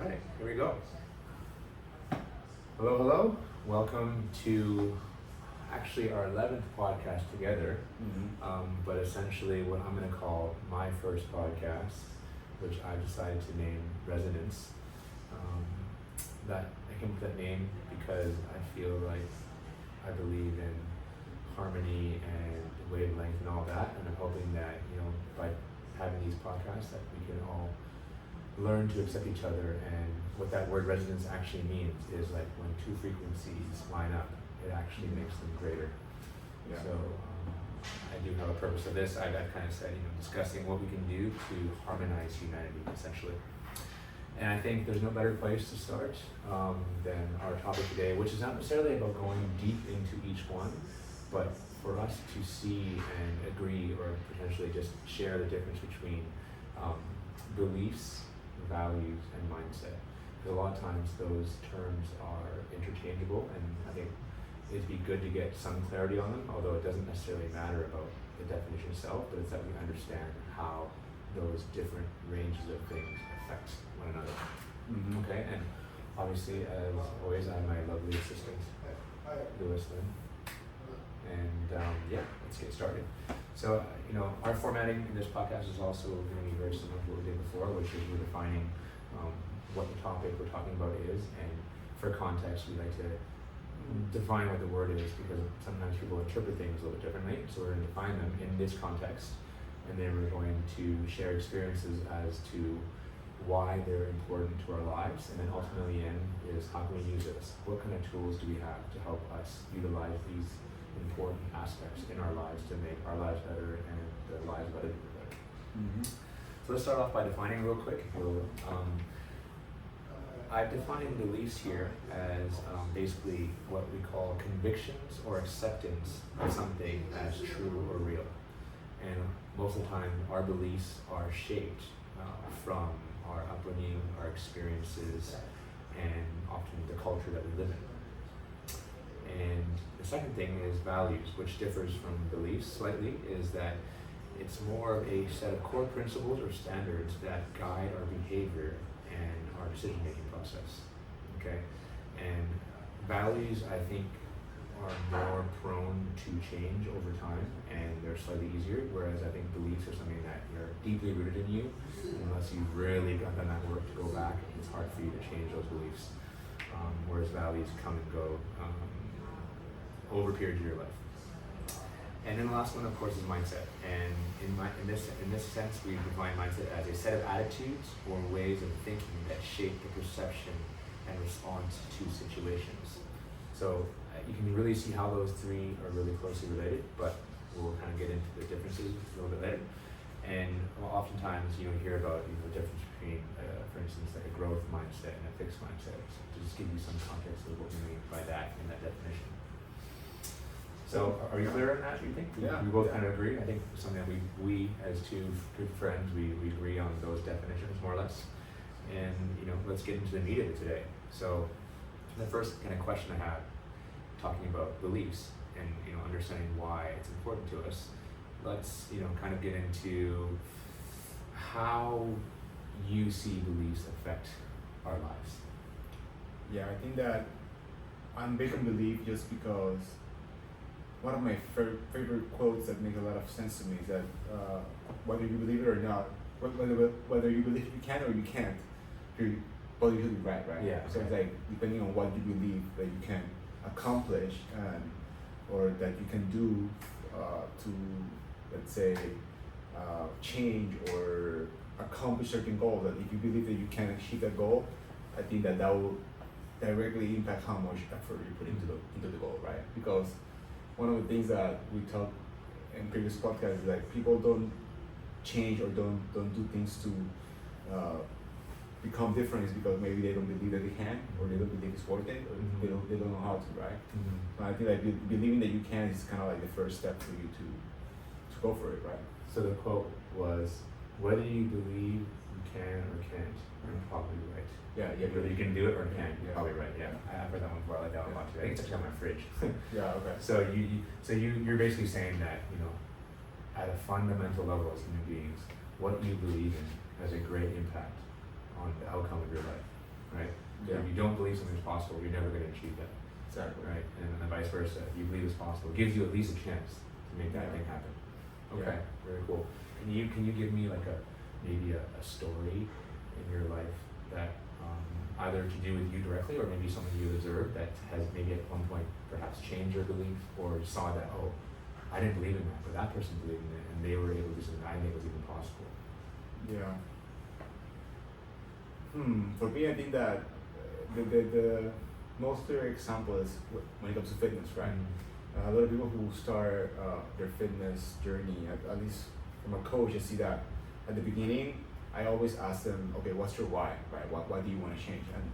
right, here we go. Hello, hello. Welcome to actually our 11th podcast together, but essentially what I'm going to call my first podcast, which I decided to name Resonance. That I came up with that name because I feel like I believe in harmony and wavelength and all that, and I'm hoping that, by having these podcasts that we can all learn to accept each other. And what that word resonance actually means is like when two frequencies line up, it actually makes them greater. Yeah. So I do have a purpose of this. I kind of said, discussing what we can do to harmonize humanity, essentially. And I think there's no better place to start than our topic today, which is not necessarily about going deep into each one, but for us to see and agree or potentially just share the difference between beliefs, values, and mindset. Because a lot of times those terms are interchangeable, and I think it'd be good to get some clarity on them, although it doesn't necessarily matter about the definition itself, but it's that we understand how those different ranges of things affect one another. Okay, and obviously, as always, I have my lovely assistant, Lewis Lynn. And let's get started. So, our formatting in this podcast is also going to be very similar to what we did before, which is we're defining what the topic we're talking about is, and for context, we like to define what the word is because sometimes people interpret things a little bit differently. So we're going to define them in this context, and then we're going to share experiences as to why they're important to our lives, and then ultimately in is how can we use this? What kind of tools do we have to help us utilize these important aspects in our lives to make our lives better and the lives of other people better? So let's start off by defining real quick, if you will. I've defined beliefs here as basically what we call convictions or acceptance of something as true or real. And most of the time, our beliefs are shaped from our upbringing, our experiences, and often the culture that we live in. And the second thing is values, which differs from beliefs slightly, is that it's more of a set of core principles or standards that guide our behavior and our decision-making process. Okay? And values, I think, are more prone to change over time, and they're slightly easier, whereas I think beliefs are something that are deeply rooted in you. Unless you've really done that work to go back, it's hard for you to change those beliefs. Whereas values come and go over periods of your life. And then the last one, of course, is mindset. And in this sense, we define mindset as a set of attitudes or ways of thinking that shape the perception and response to situations. So you can really see how those three are really closely related, but we'll kind of get into the differences a little bit later. And oftentimes, you hear about the difference between, for instance, like a growth mindset and a fixed mindset. So to just give you some context of what we mean by that in that definition. So, are you clear on that, do you think? Yeah. We both kind of agree. I think something that we as two good friends, we agree on those definitions more or less. And, let's get into the meat of it today. So, the first kind of question I have, talking about beliefs and, understanding why it's important to us, let's, kind of get into how you see beliefs affect our lives. Yeah, I think that I'm big on belief just because one of my favorite quotes that make a lot of sense to me is that whether you believe it or not, whether you believe you can or you can't, you're both usually right? Yeah. So it's like depending on what you believe that you can accomplish or that you can do to, let's say, change or accomplish certain goals. That if you believe that you can achieve that goal, I think that will directly impact how much effort you put into the goal, right? Because one of the things that we talked in previous podcasts is like people don't change or don't do things to become different is because maybe they don't believe that they can, or they don't believe it's worth it, or they don't know how to, right? But I think like believing that you can is kind of like the first step for you to go for it, right? So the quote was, whether you believe you can or can't, you're probably right. Yeah. Whether you can do it or can't, you're Yeah. probably right. Yeah, I've heard that one before. I like that one a lot too. I think it's actually on my fridge. Yeah. Okay. So you're basically saying that at a fundamental level as human beings, what you believe in has a great impact on the outcome of your life. right? Yeah. If you don't believe something's possible, you're never going to achieve that, Exactly. right? And then vice versa. If you believe it's possible, it gives you at least a chance to make that Yeah. thing happen. Yeah. Okay, very cool. Can you give me like maybe a story in your life that either to do with you directly or maybe something you observed that has maybe at one point perhaps changed your belief, or you saw that, oh, I didn't believe in that, but that person believed in it and they were able to do something I didn't think was even possible. Yeah. For me, I think that the most clear example is when it comes to fitness, right? A lot of people who start their fitness journey, at least from a coach, I see that at the beginning, I always ask them, okay, what's your why, right? Why do you want to change? And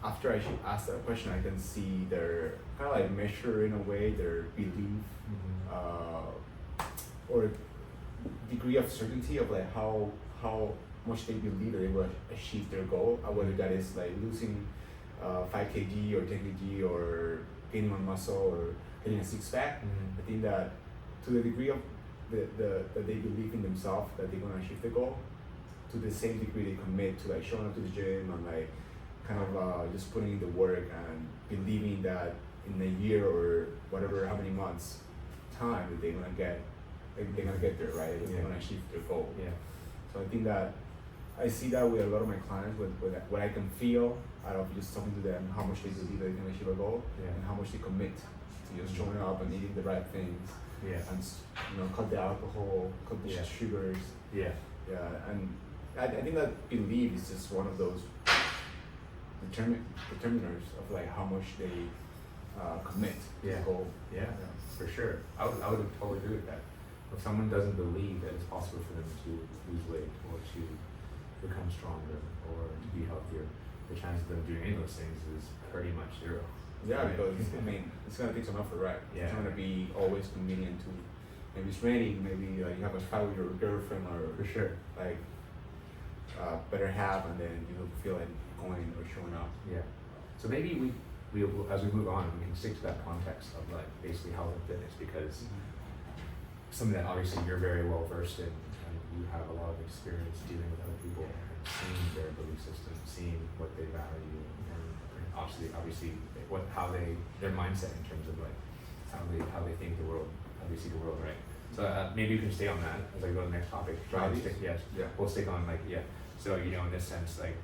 after I ask that question, I can see their kind of like measure in a way their belief or degree of certainty of like how much they believe that they will achieve their goal, whether that is like losing 5 kg or 10 kg or gaining on muscle or getting a six pack. I think that to the degree of that they believe in themselves that they're gonna achieve the goal, to the same degree they commit to like showing up to the gym and like kind of just putting in the work and believing that in a year or whatever how many months time that they're gonna get there, right? They're gonna achieve their goal. Yeah. So I think that I see that with a lot of my clients, with what I can feel out of just talking to them, how much they believe they can achieve a goal, and how much they commit to just showing up and eating the right things, and cut the alcohol, cut the sugars. And I think that belief is just one of those determiners of like how much they commit to the goal. Yeah, for sure. I would totally agree with that. If someone doesn't believe that it's possible for them to lose weight or to become stronger or to be healthier, the chance of them doing any of those things is pretty much zero. Yeah, because I mean, it's gonna take some effort, right? Yeah. It's not gonna be always convenient to. Maybe it's raining. Maybe like you have a fight with your girlfriend, or For sure. like better half, and then you don't feel like going or showing up. Yeah. So maybe we as we move on, we can stick to that context of like basically health and fitness, because something that obviously you're very well versed in, and you have a lot of experience dealing with other people and seeing their belief system, seeing what they value, and obviously their mindset in terms of like how they think the world, how they see the world, right? So maybe you can stay on that as I go to the next topic. Values? Yes. Yeah. We'll stick on So in this sense, like,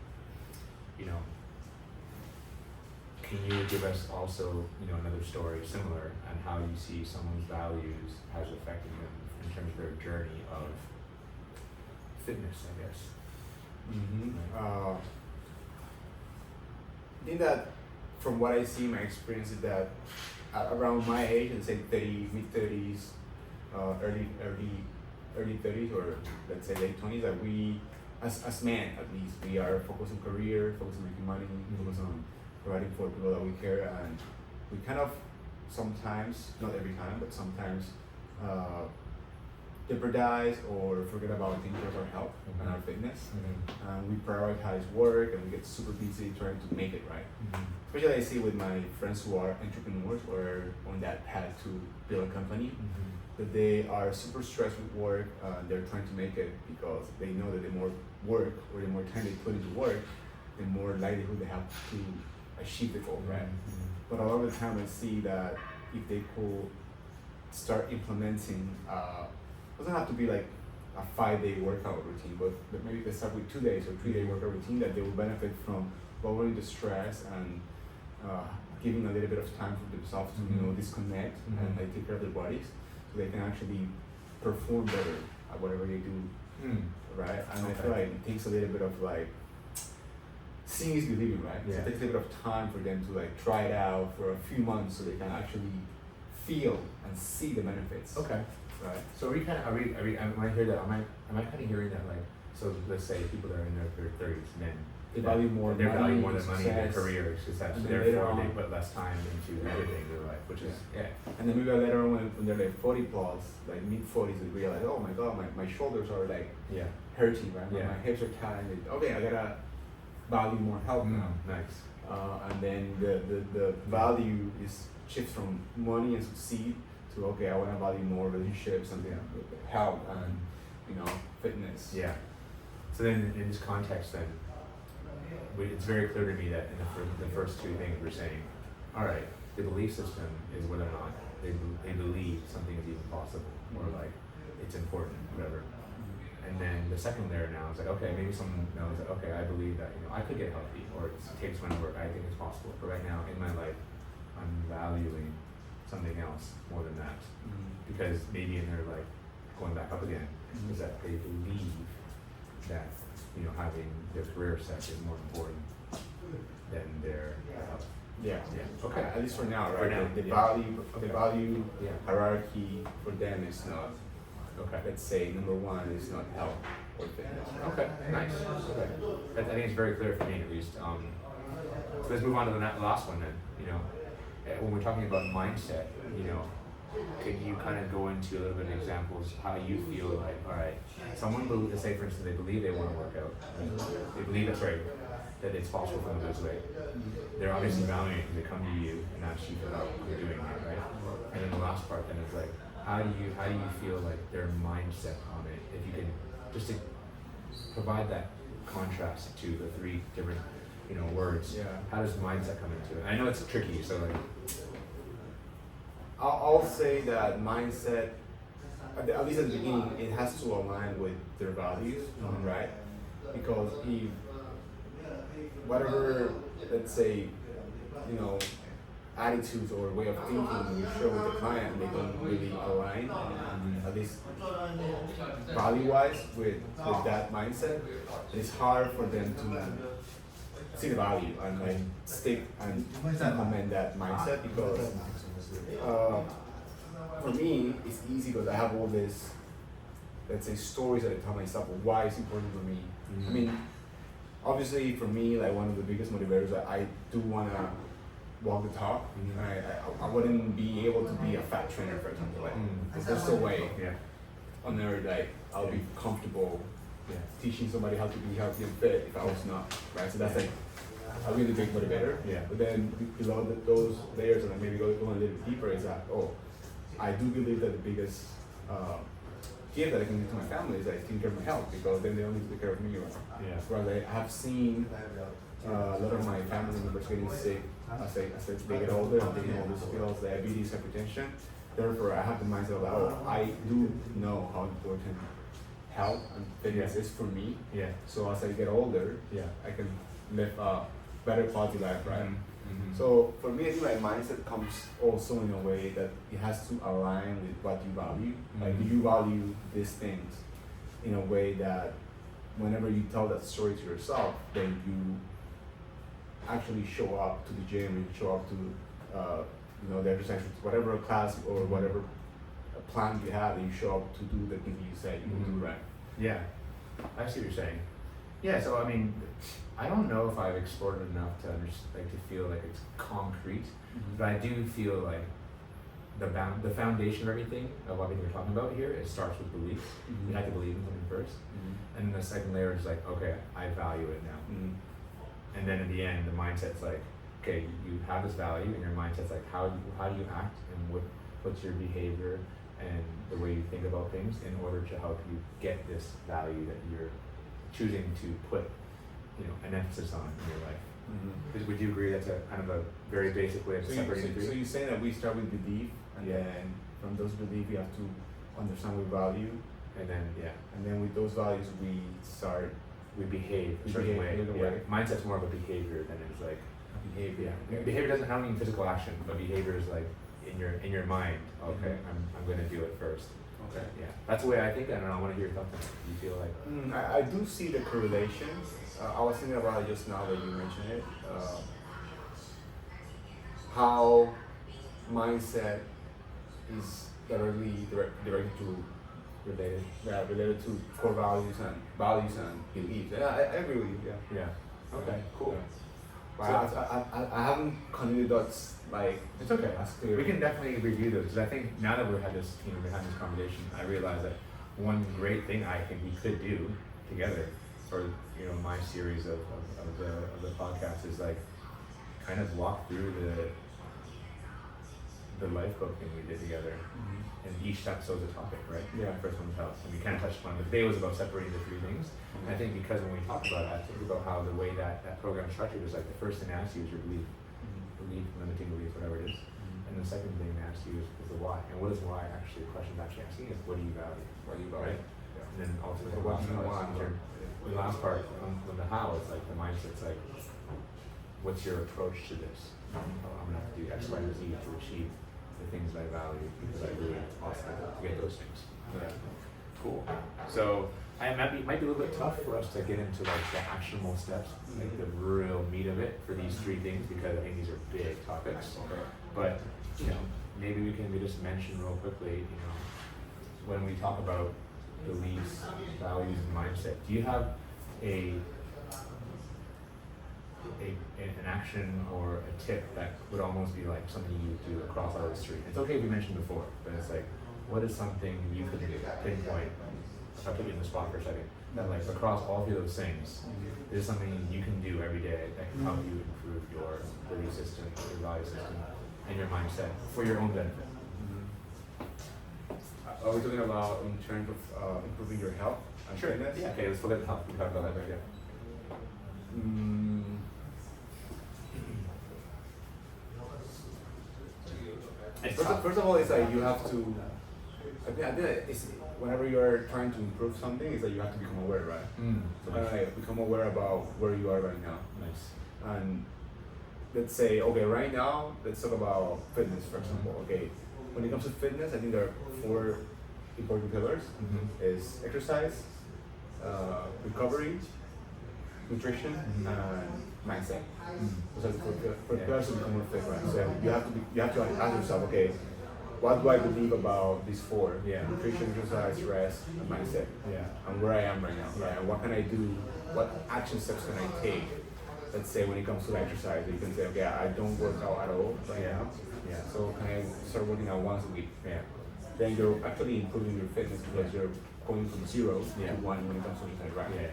can you give us also, another story similar on how you see someone's values has affected them in terms of their journey of fitness, I guess? I think that from what I see, my experience is that around my age, let's say 30, mid 30s, early 30s, or let's say late 20s, that we, as men at least, we are focused on career, focused on making money, focused on providing for people that we care, and we kind of sometimes, not every time, but sometimes jeopardize or forget about taking care of our health and our fitness. And we prioritize work and we get super busy trying to make it, right? Especially I see with my friends who are entrepreneurs or on that path to build a company, that they are super stressed with work. They're trying to make it because they know that the more work or the more time they put into work, the more likelihood they have to achieve the goal, right? But a lot of the time I see that if they could start implementing, doesn't have to be like a 5-day workout routine, but maybe they start with 2 days or 3-day workout routine, that they will benefit from lowering the stress and giving a little bit of time for themselves to disconnect and like take care of their bodies, so they can actually perform better at whatever they do, right? And I feel like it takes a little bit of like seeing is believing, right? So it takes a little bit of time for them to like try it out for a few months so they can actually feel and see the benefits. Okay. Right. So when I hear that, am I kind of hearing that, like, so let's say people that are in their 30s, men, they value more they value more than money, success, their career, success, and so then later therefore they on- put less time into everything in their life, which is, And then maybe later on when they're like 40 plus, like mid 40s, they realize, oh my god, my shoulders are like hurting, right? My hips are tight. Okay, I gotta value more health now. Nice. And then the value is shifts from money and succeed to, okay, I want to value more relationships and health and fitness. Yeah. So then in this context then, it's very clear to me that in the first two things we're saying, all right, the belief system is whether or not they believe something is even possible or like it's important, whatever. And then the second layer now is like, okay, maybe someone knows that, okay, I believe that, you know, I could get healthy or it takes my work, I think it's possible. But right now in my life, I'm valuing something else more than that. Because maybe in their like going back up again, is that they believe that, you know, having their career set is more important than their health. Yeah. Okay. At least for now, For right? now, The yeah. value Yeah. hierarchy for them is not. Okay. Let's say number one is not health or fitness. Okay. Nice. Okay. I think it's very clear for me at least. So let's move on to the last one then. You know, when we're talking about mindset, you know, can you kind of go into a little bit of examples how you feel like, all right, someone let's say for instance they believe they want to work out, they believe that it's possible for them to lose weight. They're obviously valuing it because they come to you and ask you for help with doing it, right? And then the last part then is like, how do you feel like their mindset on it? If you can just to provide that contrast to the three different, you know, words. Yeah. How does mindset come into it? I know it's tricky, so like. I'll say that mindset, at least at the beginning, it has to align with their values, right? Because if whatever, let's say, you know, attitudes or way of thinking you share with the client, they don't really align, at least value-wise with that mindset, it's hard for them to see the value and like stick and implement that mindset because for me, it's easy because I have all this, let's say, stories that I tell myself of why it's important for me. I mean, obviously for me, like one of the biggest motivators, I do want to walk the talk. I wouldn't be able to be a fat trainer, for example. Like, there's no way on earth like I'll be comfortable teaching somebody how to be healthy and fit if I was not, right? So that's like a really big motivator. But then below those layers, and maybe going a little bit deeper, is that I do believe that the biggest gift that I can give to my family is like taking care of my health, because then they don't need to take care of me. Right? I have seen a lot of my family members getting sick as they get older and taking all these pills, diabetes, hypertension. Therefore, I have the mindset of I do know how important health and fitness is for me. So as I get older, I can live a better quality life, right? So for me, I think like mindset comes also in a way that it has to align with what you value. Like, do you value these things in a way that whenever you tell that story to yourself, then you actually show up to the gym, you show up to you know, the exercise, whatever class or whatever plan you have, and you show up to do the thing you said you will do, right? Yeah, I see what you're saying. Yeah, so I mean, I don't know if I've explored it enough to to feel like it's concrete, but I do feel like the foundation of everything we're talking about here, it starts with belief. You have to believe in something first, and then the second layer is like, okay, I value it now, and then in the end, the mindset's like, okay, you have this value, and your mindset's like, how do you act, and what's your behavior and the way you think about things in order to help you get this value that you're choosing to put, you know, an emphasis on in your life. Because would you agree that's a kind of a very basic way of separating the three? So you're saying that we start with belief, and then from those beliefs we have to understand what value, and then with those values we behave a certain way. Mindset's more of a behavior than it's like behavior. Behavior doesn't have any physical action, but behavior is like in your mind. Okay, I'm going to do it first. Okay. Yeah, that's the way I think. I don't know. I want to hear your thoughts on it. Do you feel like? I do see the correlation. I was thinking about it just now that you mentioned it. How mindset is directly related to core values and beliefs. Yeah, I agree with you. Yeah. Okay. Cool. But I haven't connected dots like. It's okay. As clear. We can definitely review those because I think now that we've had this, we've had this conversation, I realize that one great thing I think we could do together for my series of the podcast is like kind of walk through the lifeboat thing we did together, and each episode is a topic, right? Yeah. First one's health, and we kind of touched upon it. Today was about separating the three things. And I think because when we talk about it, I think about how the way that program is structured is like the first thing I ask you is your belief, limiting belief, whatever it is. And the second thing I ask you is the why. And what is why actually? The question actually asking is what do you value? What do you value? Right? Yeah. And then ultimately, So what do you want? the last part, on the how, it's like the mindset's like, what's your approach to this? Oh, I'm gonna have to do X, Y, and Z to achieve the things that I value because I really awesome to get those things. Yeah. Cool. So it might be a little bit tough for us to get into like the actionable steps, like the real meat of it for these three things because I think these are big topics. Okay. But maybe we can just mention real quickly, when we talk about beliefs, values, and mindset, do you have an action or a tip that would almost be like something you do across all those three? It's okay if we mentioned before, but it's like, what is something you could pinpoint, if I put you in the spot for a second, that like across all three of those things, there's something you can do every day that can help you improve your belief system, your value system, and your mindset for your own benefit? Are we talking about in terms of improving your health and fitness? Yeah, okay, let's forget the health. We talked about that right here. First of all, it's like you have to. I think that it's whenever you are trying to improve something, it's like you have to become aware, right? So kind of like become aware about where you are right now. Nice. And let's say, okay, right now, let's talk about fitness, for example. Okay, when it comes to fitness, I think there are 4 important pillars. Is exercise, recovery, nutrition, and mindset. Those are the 4 pillars to become more fit, right? So you have to ask yourself, okay, what do I believe about these 4? Yeah. Nutrition, exercise, rest, and mindset. Yeah. And where I am right now, right? And what can I do? What action steps can I take? Let's say when it comes to exercise, you can say, okay, I don't work out at all right now. Yeah. So can I start working out once a week? Yeah. Then you're actually improving your fitness because you're going from 0 to Yeah. 1 when it comes to exercise, right? Yeah.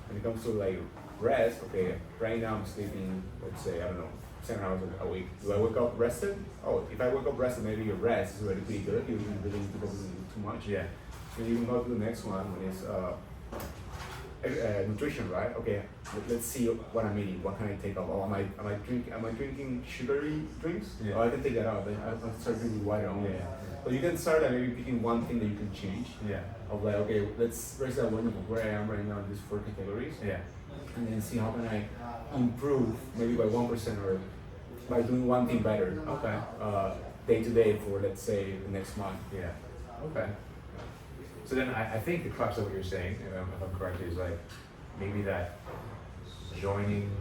When it comes to like rest, okay, right now I'm sleeping, let's say, I don't know, 7 hours a week. Do I wake up rested? Oh, if I wake up rested, maybe your rest is already pretty good. You don't really need to go too much. Yeah. Then you can go to the next one when it's nutrition, right? Okay, let's see what I'm eating. What can I take off? Oh, am I drinking sugary drinks? Yeah. Oh, I can take that out. Then I'll start drinking water only. Yeah. So you can start by maybe picking one thing that you can change. Yeah. Of like, okay, let's raise that awareness of where I am right now in these 4 categories. Yeah. And then see how can I improve maybe by 1% or by doing one thing better. Okay. Day to day for let's say the next month. Yeah. Okay. So then I think the crux of what you're saying, if I'm correct, is like maybe that joining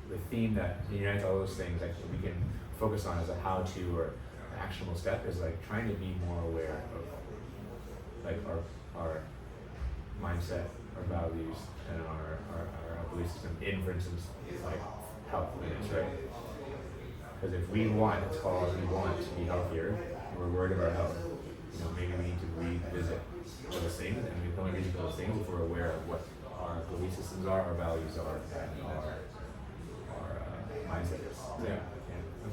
the theme that unites all those things that we can focus on as a how-to or an actionable step is like trying to be more aware of like our mindset, our values, and our belief system in, for instance, like health fitness, right? Because if we want, it's called, we want to be healthier, and we're worried about health, maybe we need to revisit those things, and we can only revisit those things if we're aware of what our belief systems are, our values are, and our mindset is. Yeah.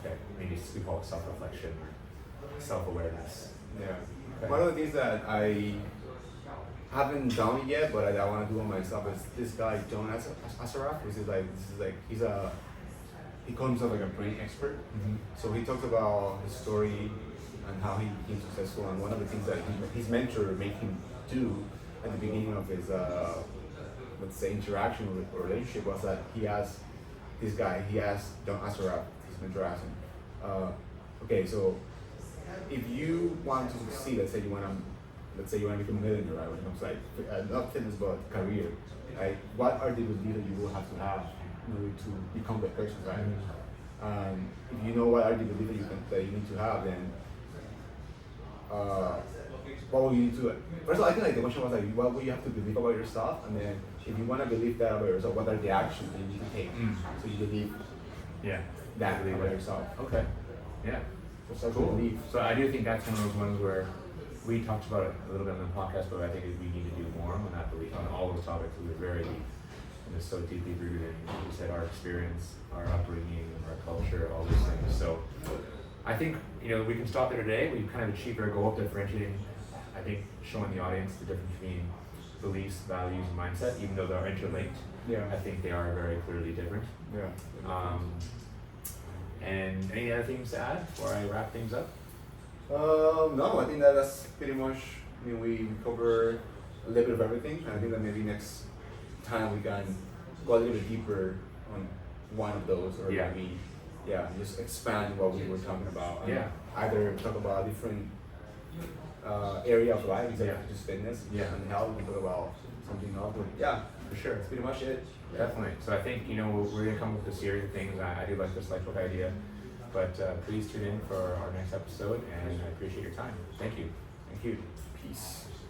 Okay. Maybe we call it self-reflection or self-awareness. Yeah. Okay. One of the things that I haven't done it yet, but I want to do it myself is this guy John Assaraf. He calls himself like a brain expert. So he talks about his story and how he became successful. And one of the things that his mentor made him do at the beginning of his, let's say, interaction or relationship was that he asked John Assaraf, his mentor asked him, okay, so if you want to succeed, let's say you want to become a millionaire, right? When it comes to like not fitness but career, right? What are the beliefs that you will have to have in order to become that person, right? If you know what are the beliefs that you need to have, then what will you need to? First of all, I think like the question was like, what will you have to believe about yourself, and then if you want to believe that about yourself, what are the actions that you need to take so you believe that about yourself? Okay. Yeah. So Cool. belief. So I do think that's one of those ones where we talked about it a little bit on the podcast, but I think we need to do more on that belief on all those topics. We're very deep and it's so deeply rooted in, like you said, our experience, our upbringing, our culture, all these things. So I think, you know, we can stop there today. We've kind of achieved our goal of differentiating, I think, showing the audience the difference between beliefs, values, and mindset, even though they're interlinked. Yeah. I think they are very clearly different. Yeah. And any other things to add before I wrap things up? No, I think that's pretty much. I mean, we cover a little bit of everything. I think that maybe next time we can go a little bit deeper on one of those, or Yeah. maybe, just expand what we were talking about. And Yeah. either talk about a different area of life, instead Yeah. of just fitness Yeah. and health. We can talk about something else. But yeah, For sure. that's pretty much it. Definitely. So I think, you know, we're going to come up with a series of things. I do like this Lifebook idea. But please tune in for our next episode, and I appreciate your time. Thank you. Thank you. Peace.